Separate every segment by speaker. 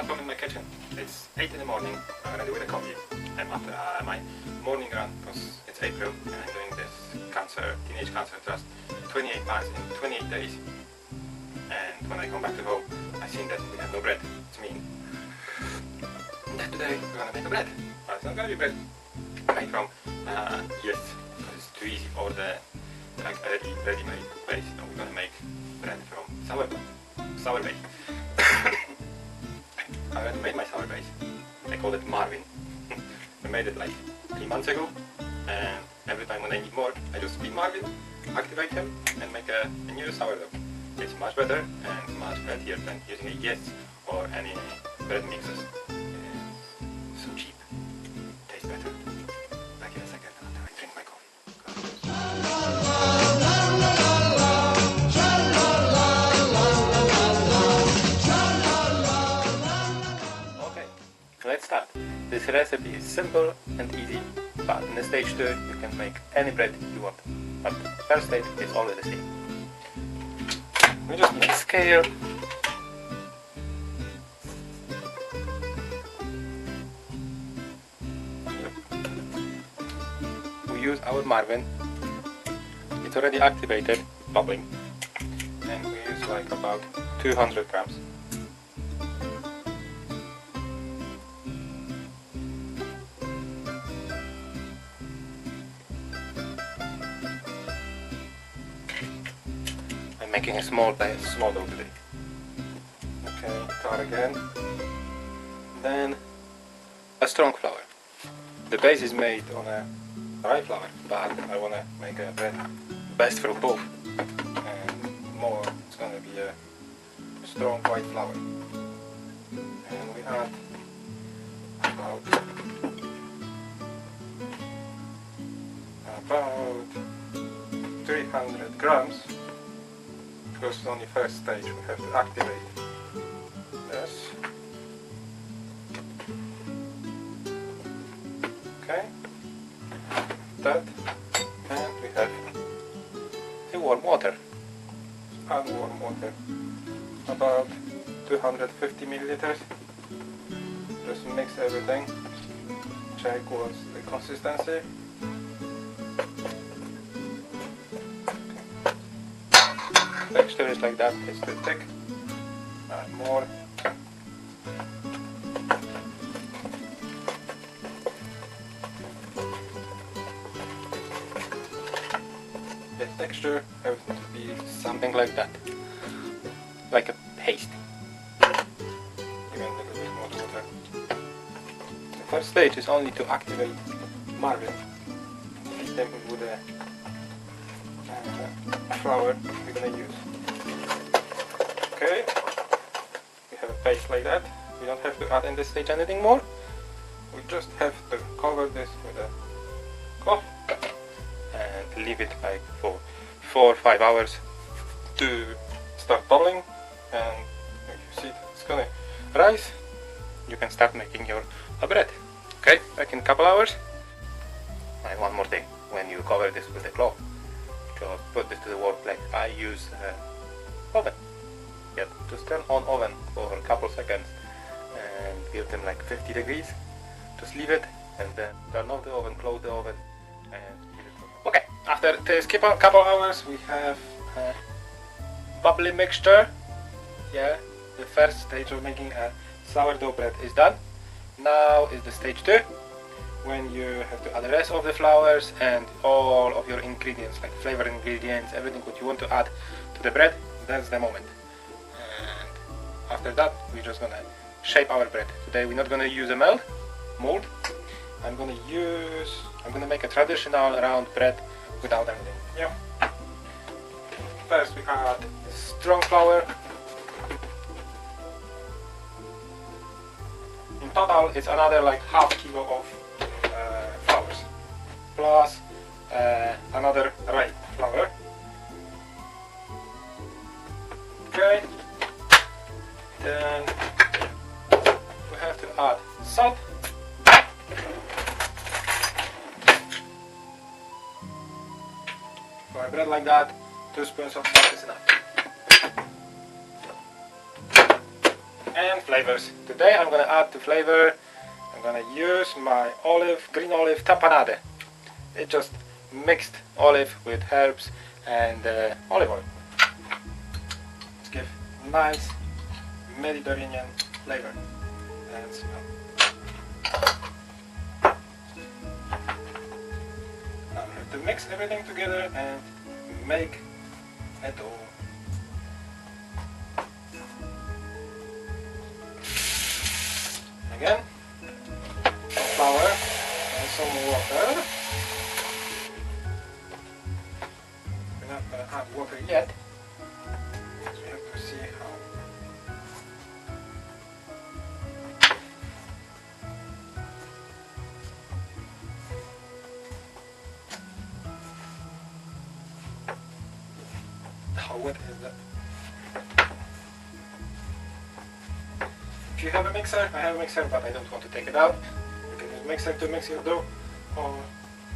Speaker 1: welcome in my kitchen. It's 8 in the morning, I'm ready with a coffee. I'm after my morning run because it's April and I'm doing this teenage cancer trust 28 miles in 28 days. And when I come back to home, I see that we have no bread. It's mean that today we're gonna make a bread. But it's not gonna be bread made from yeast because it's too easy, or the like ready-made base. No, we're gonna make bread from sourbase. I already made my sourbase. I call it Marvin. I made it like 3 months ago, and every time when I need more, I just speed Marvin, activate him, and make a new sourdough. It's much better and much healthier than using a yeast or any bread mixes. It's so cheap. Tastes better. Back in a second after I drink my coffee. Okay, let's start. This recipe is simple and easy, but in the stage 2 you can make any bread you want. But the first stage is always the same. We just need a scale. We use our Marvin. It's already activated, bubbling, and we use like about 200 grams. Making a small dough today. Okay, start again. Then a strong flour. The base is made on a rye flour, but I want to make a bread best from both, and more it's going to be a strong white flour. And we add about 300 grams. Because it's only first stage, we have to activate this. Okay, that, and we have the warm water. Add warm water, about 250 milliliters. Just mix everything. Check what's the consistency. Texture is like that, it's too thick. Add more. The texture has to be something like that, like a paste. Even a little bit more water. The first stage is only to activate Marvin. Feed them with the flour we're gonna use. Okay, we have a paste like that. We don't have to add in this stage anything more. We just have to cover this with a cloth and leave it like for 4 or 5 hours to start bubbling. And if you see it's gonna rise, you can start making your bread. Okay, back in a couple hours. And one more thing, when you cover this with a cloth, just put this to the workplace. I use oven. Yeah, just turn on oven for a couple seconds and give them like 50 degrees. Just leave it and then turn off the oven, close the oven, and leave it cook. Okay, after this couple hours we have a bubbly mixture. Yeah, the first stage of making a sourdough bread is done. Now is the stage 2. When you have to add the rest of the flours and all of your ingredients, like flavor ingredients, everything what you want to add to the bread, that's the moment. And after that, we're just gonna shape our bread. Today we're not gonna use a mold. I'm gonna make a traditional round bread without anything. Yeah. First we add strong flour. In total, it's another like half kilo of flours, plus another rye flour. Okay, then we have to add salt. For a bread like that, 2 spoons of salt is enough. And flavors. Today I'm gonna add the flavor. I'm gonna use my green olive tapenade. It's just mixed olive with herbs and olive oil. Let's give nice Mediterranean flavor and smell. Now we have to mix everything together and make a dough. Again, some flour and some water. We're not going to add water yet, because we have to see how wet is that. If you have a mixer, I have a mixer, but I don't want to take it out. You can use a mixer to mix your dough, or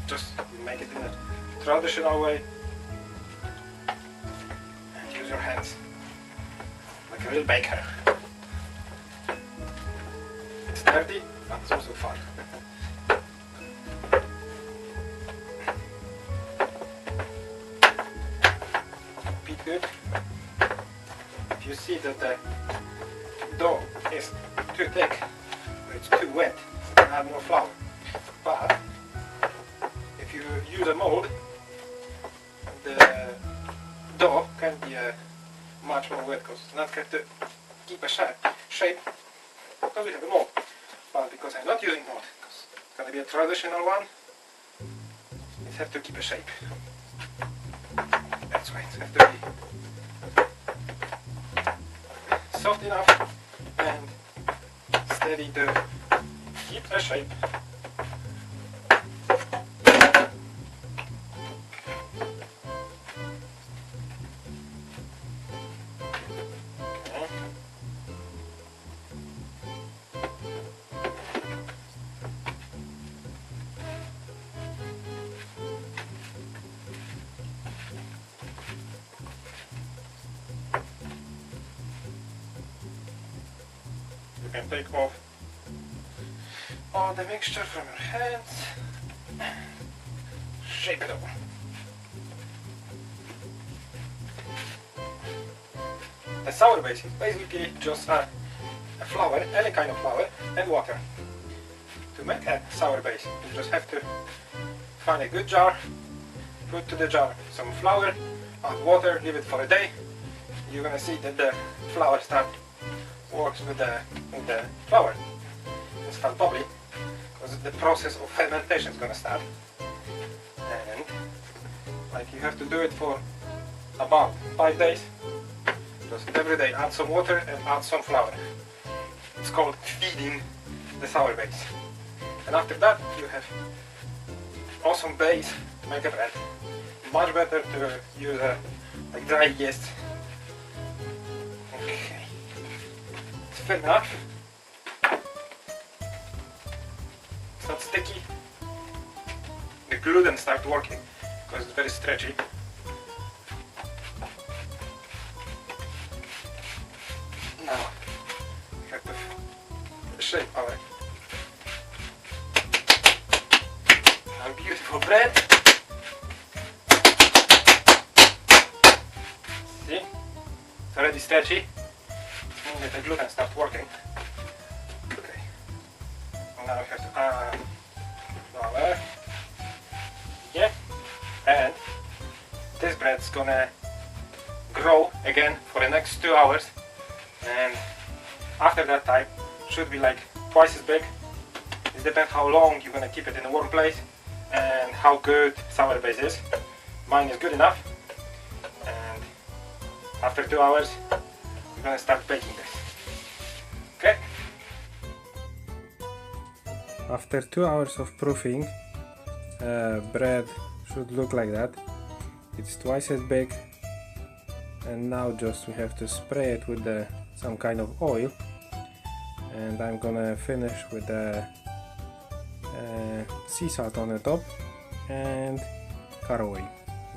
Speaker 1: just make it in a traditional way and use your hands like a real baker. It's dirty, but it's also fun. Beat good. If you see that the dough is too thick or it's too wet, you can add more flour. But if you use a mold, the dough can be much more wet because it's not going to keep a shape because we have a mold. But because I'm not using mold, because it's going to be a traditional one, it has to keep a shape. That's why it has to be soft enough and steady to keep a shape. You can take off all the mixture from your hands and shape it over. The sourbase is basically just a flour, any kind of flour, and water. To make a sourbase, you just have to find a good jar, put to the jar some flour, add water, leave it for a day. You're gonna see that the flour works with the flour and start bubbling, because the process of fermentation is gonna start. And like you have to do it for about 5 days. Just every day add some water and add some flour. It's called feeding the sourbase. And after that you have awesome base to make a bread. Much better to use like dry yeast. Okay, it's fair enough. It's not sticky. The glue then starts working because it's very stretchy. Now we have to shape our beautiful bread. See? It's already stretchy. It means that the gluten starts working. Okay. Now we have to add flour. Yeah. And this bread's gonna grow again for the next 2 hours. And after that time, should be like twice as big. It depends how long you're gonna keep it in a warm place and how good sourbase is. Mine is good enough. And after 2 hours, we're gonna start baking this. Okay? After 2 hours of proofing, bread should look like that. It's twice as big. And now just we have to spray it with some kind of oil. And I'm gonna finish with the sea salt on the top and caraway.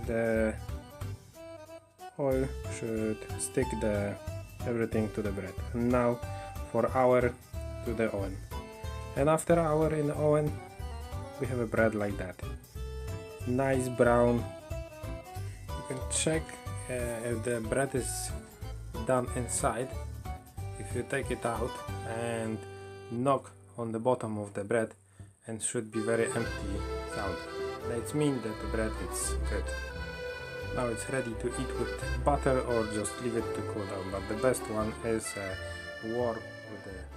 Speaker 1: The oil should stick everything to the bread. And now for hour to the oven. And after hour in the oven, we have a bread like that. Nice brown. You can check if the bread is done inside. If you take it out and knock on the bottom of the bread, and should be very empty sound. That means that the bread is good. Now it's ready to eat with butter or just leave it to cool down, but the best one is warm with the